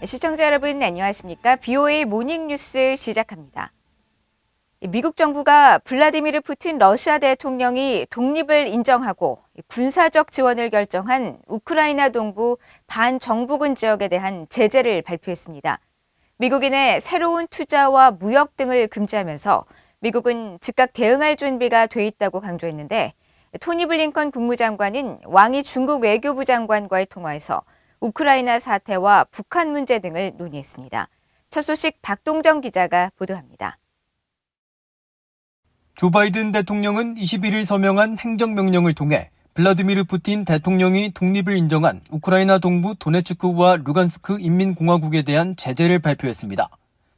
시청자 여러분 안녕하십니까? BOA 모닝뉴스 시작합니다. 미국 정부가 블라디미르 푸틴 러시아 대통령이 독립을 인정하고 군사적 지원을 결정한 우크라이나 동부 반정부군 지역에 대한 제재를 발표했습니다. 미국인의 새로운 투자와 무역 등을 금지하면서 미국은 즉각 대응할 준비가 돼 있다고 강조했는데 토니 블링컨 국무장관은 왕이 중국 외교부 장관과의 통화에서 우크라이나 사태와 북한 문제 등을 논의했습니다. 첫 소식 박동정 기자가 보도합니다. 조 바이든 대통령은 21일 서명한 행정명령을 통해 블라디미르 푸틴 대통령이 독립을 인정한 우크라이나 동부 도네츠크와 루간스크 인민공화국에 대한 제재를 발표했습니다.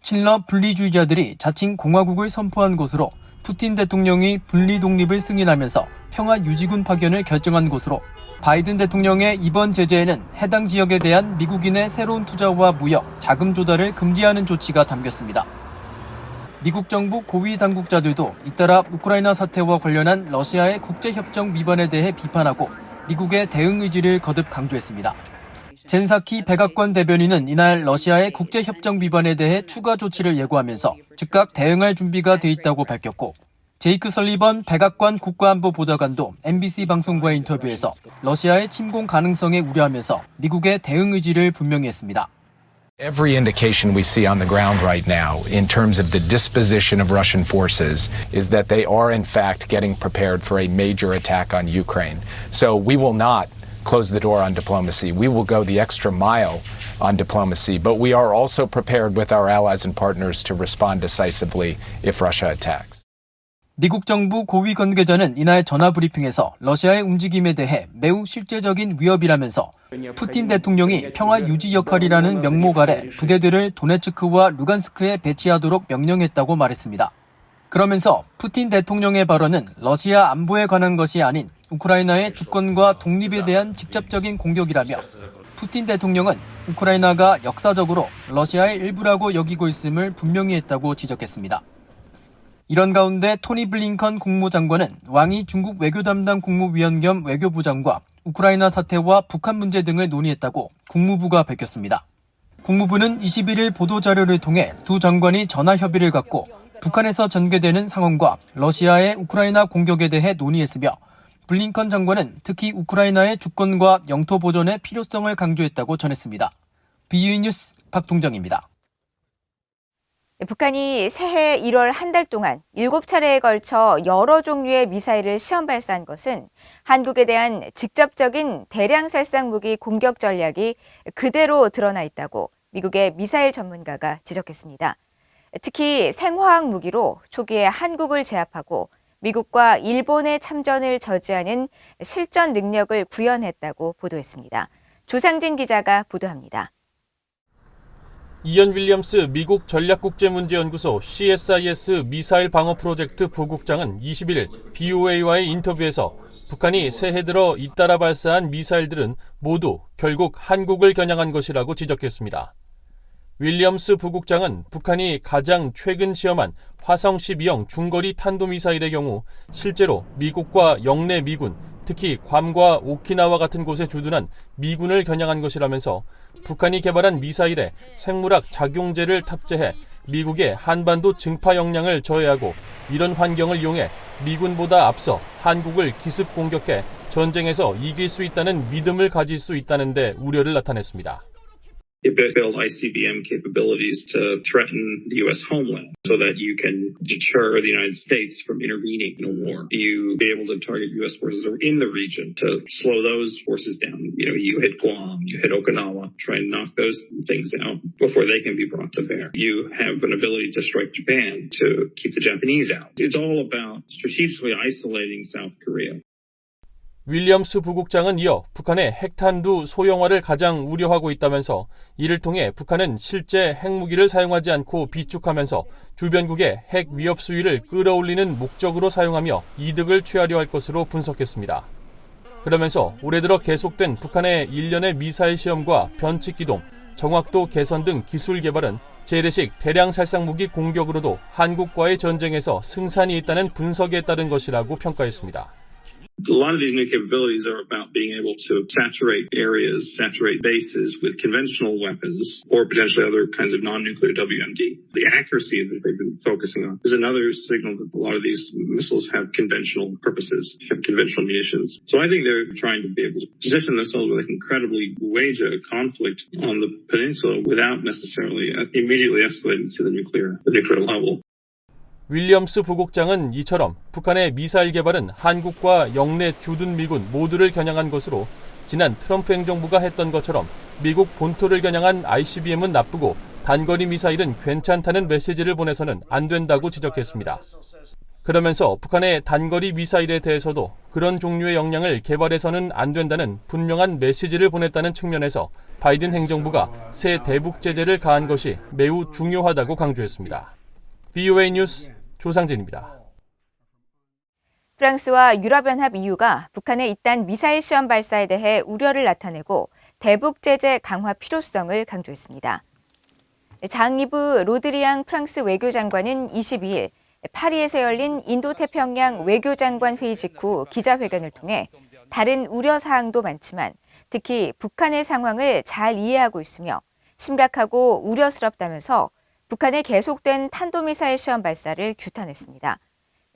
친러 분리주의자들이 자칭 공화국을 선포한 것으로 푸틴 대통령이 분리 독립을 승인하면서 평화유지군 파견을 결정한 것으로 바이든 대통령의 이번 제재에는 해당 지역에 대한 미국인의 새로운 투자와 무역, 자금 조달을 금지하는 조치가 담겼습니다. 미국 정부 고위 당국자들도 잇따라 우크라이나 사태와 관련한 러시아의 국제협정 위반에 대해 비판하고 미국의 대응 의지를 거듭 강조했습니다. 젠사키 백악관 대변인은 이날 러시아의 국제협정 위반에 대해 추가 조치를 예고하면서 즉각 대응할 준비가 돼 있다고 밝혔고 제이크 설리번 백악관 국가안보보좌관도 MBC 방송과의 인터뷰에서 러시아의 침공 가능성에 우려하면서 미국의 대응 의지를 분명히 했습니다. Every indication we see on the ground right now in terms of the disposition of Russian forces is that they are in fact getting prepared for a major attack on Ukraine. So we will not close the door on diplomacy. We will go the extra mile on diplomacy, but we are also prepared with our allies and partners to respond decisively if Russia attacks. 미국 정부 고위 관계자는 이날 전화 브리핑에서 러시아의 움직임에 대해 매우 실제적인 위협이라면서 푸틴 대통령이 평화 유지 역할이라는 명목 아래 부대들을 도네츠크와 루간스크에 배치하도록 명령했다고 말했습니다. 그러면서 푸틴 대통령의 발언은 러시아 안보에 관한 것이 아닌 우크라이나의 주권과 독립에 대한 직접적인 공격이라며 푸틴 대통령은 우크라이나가 역사적으로 러시아의 일부라고 여기고 있음을 분명히 했다고 지적했습니다. 이런 가운데 토니 블링컨 국무장관은 왕이 중국 외교 담당 국무위원 겸 외교부장과 우크라이나 사태와 북한 문제 등을 논의했다고 국무부가 밝혔습니다. 국무부는 21일 보도자료를 통해 두 장관이 전화 협의를 갖고 북한에서 전개되는 상황과 러시아의 우크라이나 공격에 대해 논의했으며 블링컨 장관은 특히 우크라이나의 주권과 영토 보존의 필요성을 강조했다고 전했습니다. BOA 뉴스 박동정입니다. 북한이 새해 1월 한 달 동안 7차례에 걸쳐 여러 종류의 미사일을 시험 발사한 것은 한국에 대한 직접적인 대량 살상 무기 공격 전략이 그대로 드러나 있다고 미국의 미사일 전문가가 지적했습니다. 특히 생화학 무기로 초기에 한국을 제압하고 미국과 일본의 참전을 저지하는 실전 능력을 구현했다고 보도했습니다. 조상진 기자가 보도합니다. 이언 윌리엄스 미국 전략국제문제연구소 CSIS 미사일 방어 프로젝트 부국장은 21일 BOA와의 인터뷰에서 북한이 새해 들어 잇따라 발사한 미사일들은 모두 결국 한국을 겨냥한 것이라고 지적했습니다. 윌리엄스 부국장은 북한이 가장 최근 시험한 화성 12형 중거리 탄도미사일의 경우 실제로 미국과 영내 미군, 특히 괌과 오키나와 같은 곳에 주둔한 미군을 겨냥한 것이라면서 북한이 개발한 미사일에 생물학 작용제를 탑재해 미국의 한반도 증파 역량을 저해하고 이런 환경을 이용해 미군보다 앞서 한국을 기습 공격해 전쟁에서 이길 수 있다는 믿음을 가질 수 있다는 데 우려를 나타냈습니다. You build ICBM capabilities to threaten the U.S. homeland so that you can deter the United States from intervening in a war. You be able to target U.S. forces in the region to slow those forces down. You hit Guam, you hit Okinawa, try and knock those things out before they can be brought to bear. You have an ability to strike Japan to keep the Japanese out. It's all about strategically isolating South Korea. 윌리엄스 부국장은 이어 북한의 핵탄두 소형화를 가장 우려하고 있다면서 이를 통해 북한은 실제 핵무기를 사용하지 않고 비축하면서 주변국의 핵 위협 수위를 끌어올리는 목적으로 사용하며 이득을 취하려 할 것으로 분석했습니다. 그러면서 올해 들어 계속된 북한의 일련의 미사일 시험과 변칙기동, 정확도 개선 등 기술 개발은 재래식 대량 살상무기 공격으로도 한국과의 전쟁에서 승산이 있다는 분석에 따른 것이라고 평가했습니다. A lot of these new capabilities are about being able to saturate areas, saturate bases with conventional weapons or potentially other kinds of non-nuclear WMD. The accuracy that they've been focusing on is another signal that a lot of these missiles have conventional purposes, have conventional munitions. So I think they're trying to be able to position themselves where they can credibly wage a conflict on the peninsula without necessarily immediately escalating to the nuclear level. 윌리엄스 부국장은 이처럼 북한의 미사일 개발은 한국과 영내 주둔 미군 모두를 겨냥한 것으로 지난 트럼프 행정부가 했던 것처럼 미국 본토를 겨냥한 ICBM은 나쁘고 단거리 미사일은 괜찮다는 메시지를 보내서는 안 된다고 지적했습니다. 그러면서 북한의 단거리 미사일에 대해서도 그런 종류의 역량을 개발해서는 안 된다는 분명한 메시지를 보냈다는 측면에서 바이든 행정부가 새 대북 제재를 가한 것이 매우 중요하다고 강조했습니다. VOA 뉴스 조상진입니다. 프랑스와 유럽연합 EU가 북한의 잇단 미사일 시험 발사에 대해 우려를 나타내고 대북 제재 강화 필요성을 강조했습니다. 장-이브 로드리앙 프랑스 외교장관은 22일 파리에서 열린 인도태평양 외교장관 회의 직후 기자회견을 통해 다른 우려 사항도 많지만 특히 북한의 상황을 잘 이해하고 있으며 심각하고 우려스럽다면서 북한의 계속된 탄도미사일 시험 발사를 규탄했습니다.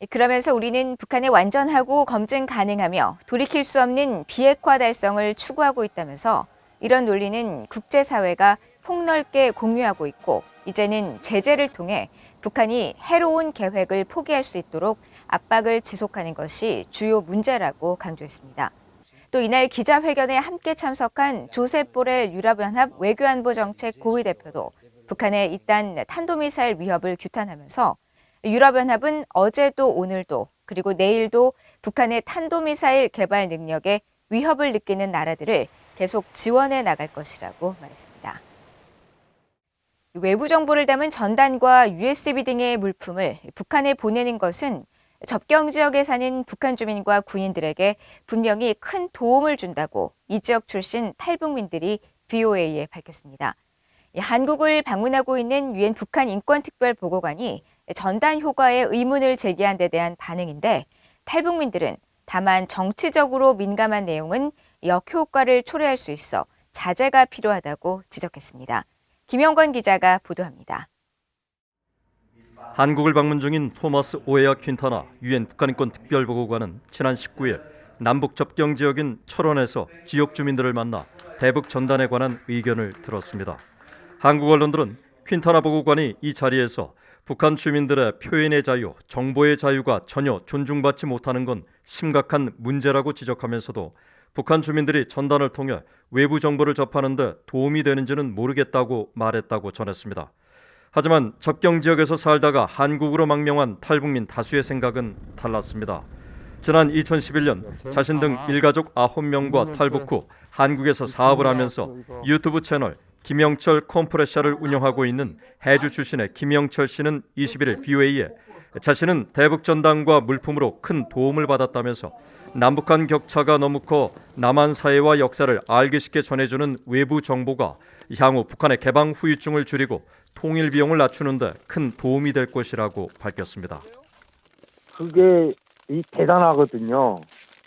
그러면서 우리는 북한의 완전하고 검증 가능하며 돌이킬 수 없는 비핵화 달성을 추구하고 있다면서 이런 논리는 국제사회가 폭넓게 공유하고 있고 이제는 제재를 통해 북한이 해로운 계획을 포기할 수 있도록 압박을 지속하는 것이 주요 문제라고 강조했습니다. 또 이날 기자회견에 함께 참석한 조셉 보렐 유럽연합 외교안보정책 고위 대표도 북한의 잇단 탄도미사일 위협을 규탄하면서 유럽연합은 어제도 오늘도 그리고 내일도 북한의 탄도미사일 개발 능력에 위협을 느끼는 나라들을 계속 지원해 나갈 것이라고 말했습니다. 외부 정보를 담은 전단과 USB 등의 물품을 북한에 보내는 것은 접경 지역에 사는 북한 주민과 군인들에게 분명히 큰 도움을 준다고 이 지역 출신 탈북민들이 VOA에 밝혔습니다. 한국을 방문하고 있는 유엔 북한 인권특별보고관이 전단 효과에 의문을 제기한 데 대한 반응인데 탈북민들은 다만 정치적으로 민감한 내용은 역효과를 초래할 수 있어 자제가 필요하다고 지적했습니다. 김영권 기자가 보도합니다. 한국을 방문 중인 토마스 오에아 퀸타나 유엔 북한인권특별보고관은 지난 19일 남북 접경 지역인 철원에서 지역 주민들을 만나 대북 전단에 관한 의견을 들었습니다. 한국 언론들은 퀸타나 보고관이 이 자리에서 북한 주민들의 표현의 자유, 정보의 자유가 전혀 존중받지 못하는 건 심각한 문제라고 지적하면서도 북한 주민들이 전단을 통해 외부 정보를 접하는 데 도움이 되는지는 모르겠다고 말했다고 전했습니다. 하지만 접경 지역에서 살다가 한국으로 망명한 탈북민 다수의 생각은 달랐습니다. 지난 2011년 자신 등 일가족 9명과 탈북 후 한국에서 사업을 하면서 유튜브 채널 김영철 컴프레셔를 운영하고 있는 해주 출신의 김영철 씨는 21일 VOA에 자신은 대북 전단과 물품으로 큰 도움을 받았다면서 남북한 격차가 너무 커 남한 사회와 역사를 알기 쉽게 전해주는 외부 정보가 향후 북한의 개방 후유증을 줄이고 통일 비용을 낮추는 데 큰 도움이 될 것이라고 밝혔습니다. 그게 대단하거든요.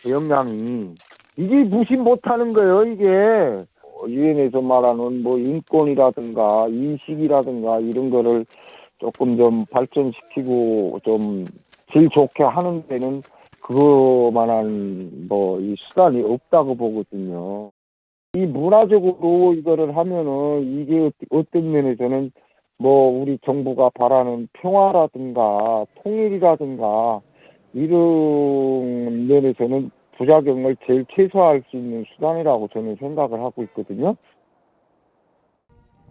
그 역량이. 이게 무시 못하는 거예요. 이게 유엔에서 말하는 뭐 인권이라든가 인식이라든가 이런 거를 조금 좀 발전시키고 좀 질 좋게 하는 데는 그거만한 뭐 이 수단이 없다고 보거든요. 이 문화적으로 이거를 하면은 이게 어떤 면에서는 뭐 우리 정부가 바라는 평화라든가 통일이라든가 이런 면에서는 부작용을 제일 최소화할 수 있는 수단이라고 저는 생각을 하고 있거든요.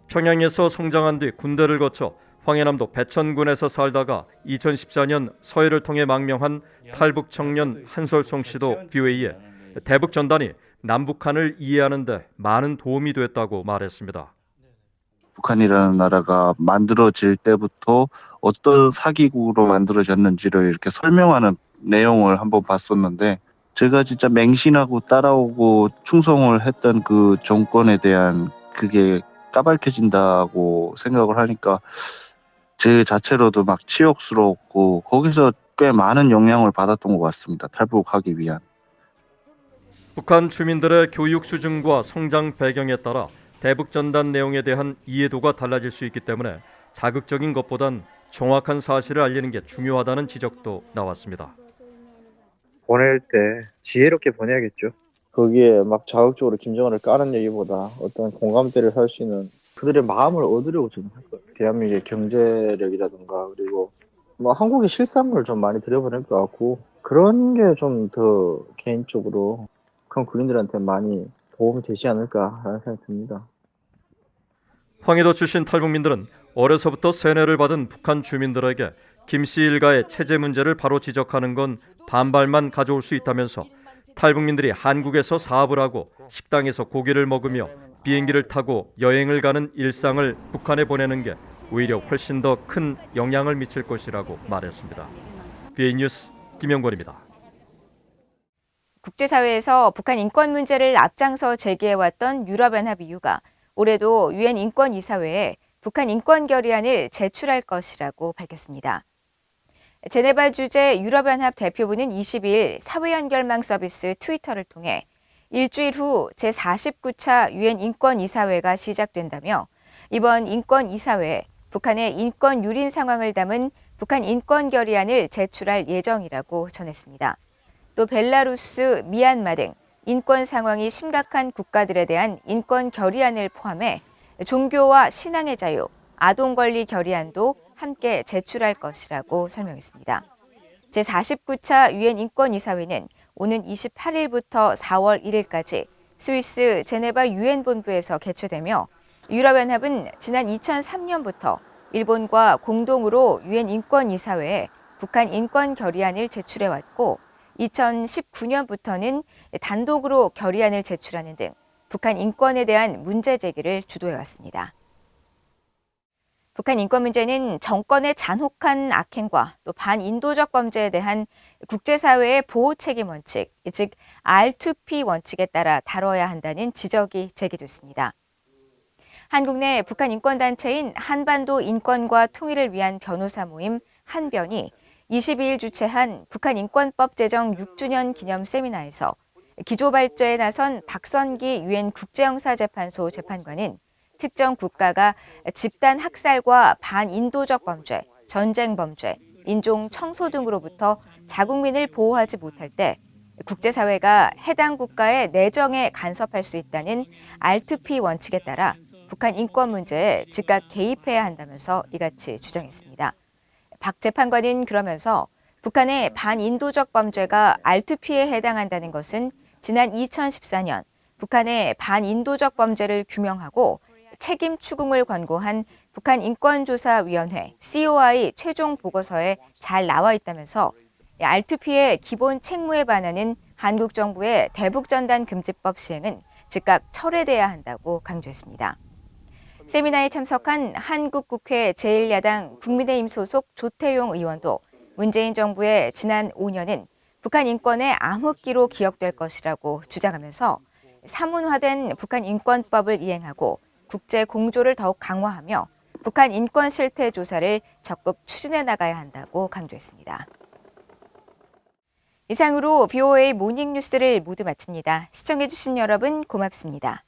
평양에서 성장한 뒤 군대를 거쳐 황해남도 배천군에서 살다가 2014년 서해를 통해 망명한 탈북 청년 한설송 씨도 VOA에 대북 전단이 남북한을 이해하는 데 많은 도움이 됐다고 말했습니다. 북한이라는 나라가 만들어질 때부터 어떤 사기국으로 만들어졌는지를 이렇게 설명하는 내용을 한번 봤었는데 제가 진짜 맹신하고 따라오고 충성을 했던 그 정권에 대한 그게 까발켜진다고 생각을 하니까 제 자체로도 막 치욕스럽고 거기서 꽤 많은 영향을 받았던 것 같습니다. 탈북하기 위한. 북한 주민들의 교육 수준과 성장 배경에 따라 대북 전단 내용에 대한 이해도가 달라질 수 있기 때문에 자극적인 것보단 정확한 사실을 알리는 게 중요하다는 지적도 나왔습니다. 보낼 때 지혜롭게 보내야겠죠. 거기에 막 자극적으로 김정은을 까는 얘기보다 어떤 공감대를 살 수 있는 그들의 마음을 얻으려고 저는 할 거예요. 대한민국의 경제력이라든가 그리고 뭐 한국의 실상을 좀 많이 들여보낼 것 같고 그런 게 좀 더 개인적으로 북한 군인들한테 많이 도움이 되지 않을까라는 생각이 듭니다. 황해도 출신 탈북민들은 어려서부터 세뇌를 받은 북한 주민들에게 김씨 일가의 체제 문제를 바로 지적하는 건 반발만 가져올 수 있다면서 탈북민들이 한국에서 사업을 하고 식당에서 고기를 먹으며 비행기를 타고 여행을 가는 일상을 북한에 보내는 게 오히려 훨씬 더 큰 영향을 미칠 것이라고 말했습니다. BA 뉴스 김영권입니다. 국제사회에서 북한 인권 문제를 앞장서 제기해왔던 유럽연합 EU가 올해도 유엔 인권이사회에 북한 인권 결의안을 제출할 것이라고 밝혔습니다. 제네바 주재 유럽연합 대표부는 22일 사회연결망 서비스 트위터를 통해 일주일 후 제49차 유엔 인권이사회가 시작된다며 이번 인권이사회에 북한의 인권 유린 상황을 담은 북한 인권 결의안을 제출할 예정이라고 전했습니다. 또 벨라루스, 미얀마 등 인권 상황이 심각한 국가들에 대한 인권 결의안을 포함해 종교와 신앙의 자유, 아동 권리 결의안도 함께 제출할 것이라고 설명했습니다. 제49차 유엔 인권이사회는 오는 28일부터 4월 1일까지 스위스 제네바 유엔 본부에서 개최되며 유럽연합은 지난 2003년부터 일본과 공동으로 유엔 인권이사회에 북한 인권 결의안을 제출해왔고 2019년부터는 단독으로 결의안을 제출하는 등 북한 인권에 대한 문제 제기를 주도해왔습니다. 북한 인권 문제는 정권의 잔혹한 악행과 또 반인도적 범죄에 대한 국제사회의 보호 책임 원칙, 즉 R2P 원칙에 따라 다뤄야 한다는 지적이 제기됐습니다. 한국 내 북한 인권단체인 한반도 인권과 통일을 위한 변호사 모임 한변이 22일 주최한 북한 인권법 제정 6주년 기념 세미나에서 기조발전에 나선 박선기 유엔 국제형사재판소 재판관은 특정 국가가 집단 학살과 반인도적 범죄, 전쟁 범죄, 인종 청소 등으로부터 자국민을 보호하지 못할 때 국제사회가 해당 국가의 내정에 간섭할 수 있다는 R2P 원칙에 따라 북한 인권 문제에 즉각 개입해야 한다면서 이같이 주장했습니다. 박 재판관은 그러면서 북한의 반인도적 범죄가 R2P에 해당한다는 것은 지난 2014년 북한의 반인도적 범죄를 규명하고 책임 추궁을 권고한 북한 인권조사위원회 COI 최종 보고서에 잘 나와 있다면서 R2P의 기본 책무에 반하는 한국 정부의 대북전단 금지법 시행은 즉각 철회돼야 한다고 강조했습니다. 세미나에 참석한 한국국회 제1야당 국민의힘 소속 조태용 의원도 문재인 정부의 지난 5년은 북한 인권의 암흑기로 기억될 것이라고 주장하면서 사문화된 북한 인권법을 이행하고 국제 공조를 더욱 강화하며 북한 인권 실태 조사를 적극 추진해 나가야 한다고 강조했습니다. 이상으로 BOA 모닝뉴스를 모두 마칩니다. 시청해주신 여러분 고맙습니다.